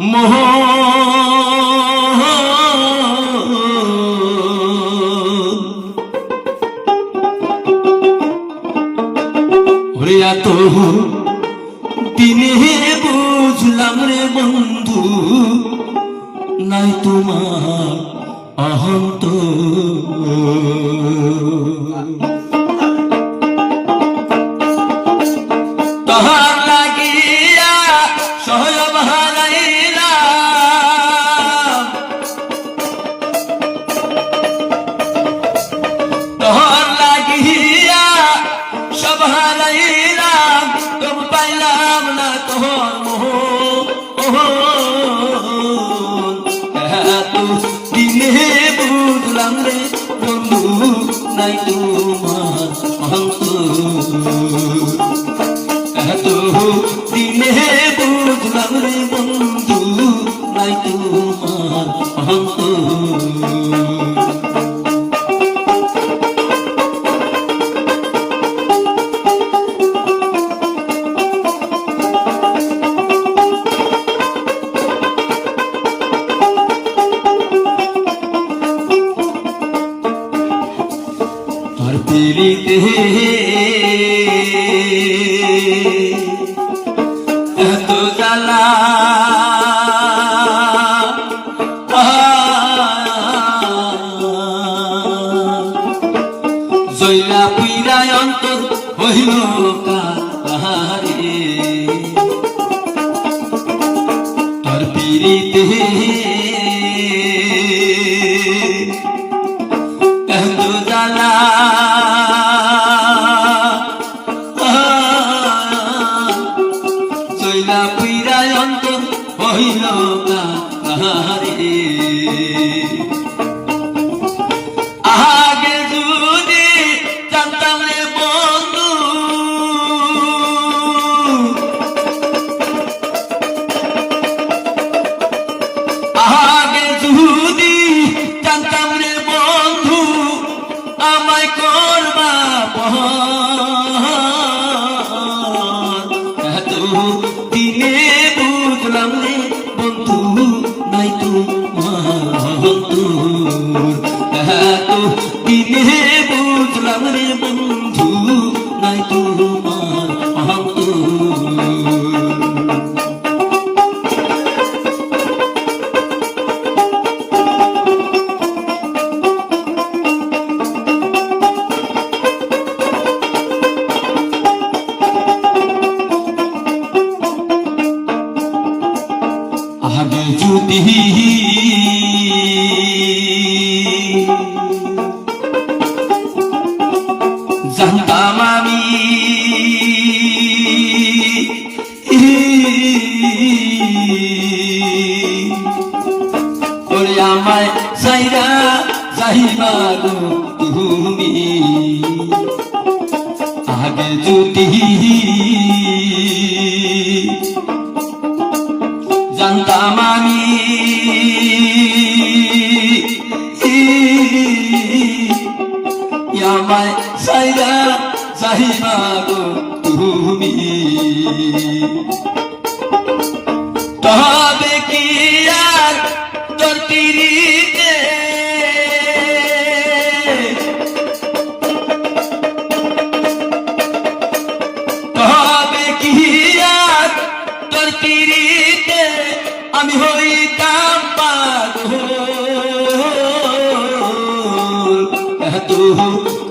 মোহ এত দিনে বুঝলাম রে বন্ধু নাই তোমার অহন্ত তাহার লাগিয়া সহব হারাইলাম তাহার লাগিয়া সব হারাইলাম তবু পাইলাম না তোর মোহ এত দিনে বুঝলাম রে বন্ধু নাই তোমার অহন্ত এত দিনে বুঝলাম রে বন্ধু নাই তোমার অহন্ত পিরিতে এত জ্বালা জয়লা পুইরায় অন্তর হইল কাহারে তোর পিরিতে এত জ্বালা পুইরায় অন্তর হইল কাহারে আগে যদি জানতাম রে বন্ধু আগে যদি জানতাম রে বন্ধু আমায় করবা দিনে বুঝলাম রে বন্ধু নাই তোমার দিনে বুঝলাম রে বন্ধু নাই তোমার আগে যদি জানতাম আমি ওরে আমায় সাইরা যাইবা গো তুমি আগে যদি জানতাম আমি আমায় সাইরা যাইবা গো তুমি তবে কি আর তোর পিরিতে তবে কি আর তোর পিরিতে আমি হইতাম পাগল এত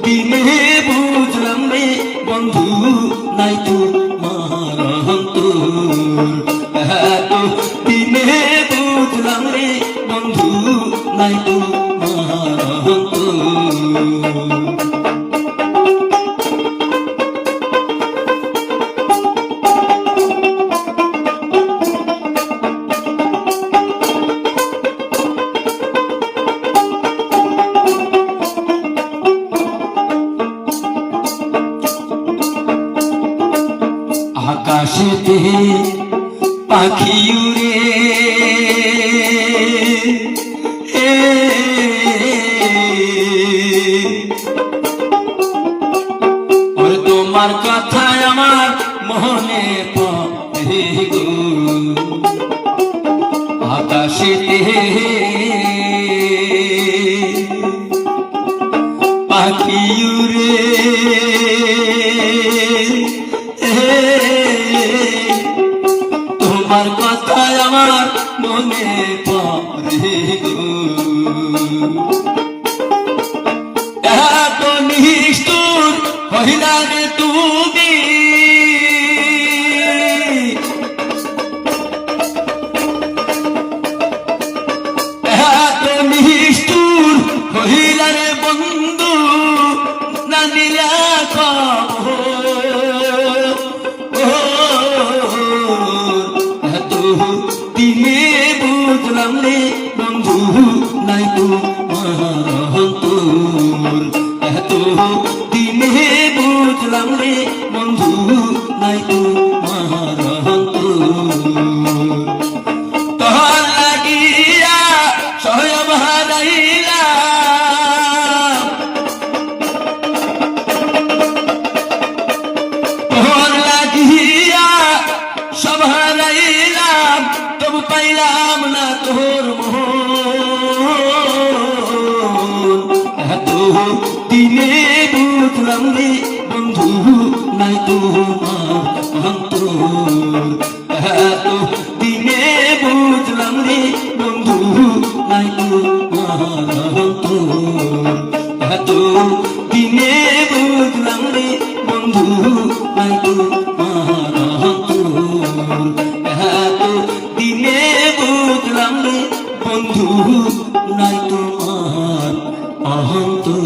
দিনে বুঝলাম রে বন্ধু নাই তোমার অন্তর এত দিনে বুঝলাম রে বন্ধু নাই তোমার অন্তর আকাশেতে পাখি উড়ে ওরে তোমার কথায় আমার মনে পড়ে গো কথায় আমার মনে পড়ে গো এত নিষ্ঠুর হইলা রে তুমি এত নিষ্ঠুর হইলা রে বন্ধু না নিলা এত দিনে বুঝলাম রে বন্ধু নাই তো এত দিনে বুঝলাম রে বন্ধু নাই তো তোর লাগিয়া সয়ব হারাইলা তোর লাগিয়া সব হারাইলাম তবু পাইলাম না তোর এত দিনে বুঝলাম রে বন্ধু নাই তোমার অন্তর এত দিনে বুঝলাম রে বন্ধু নাই তোমার অন্তর এত দিনে বুঝলাম রে বন্ধু নাই তোমার অন্তর এত দিনে বুঝলাম রে বন্ধু নাই তোমার অন্তর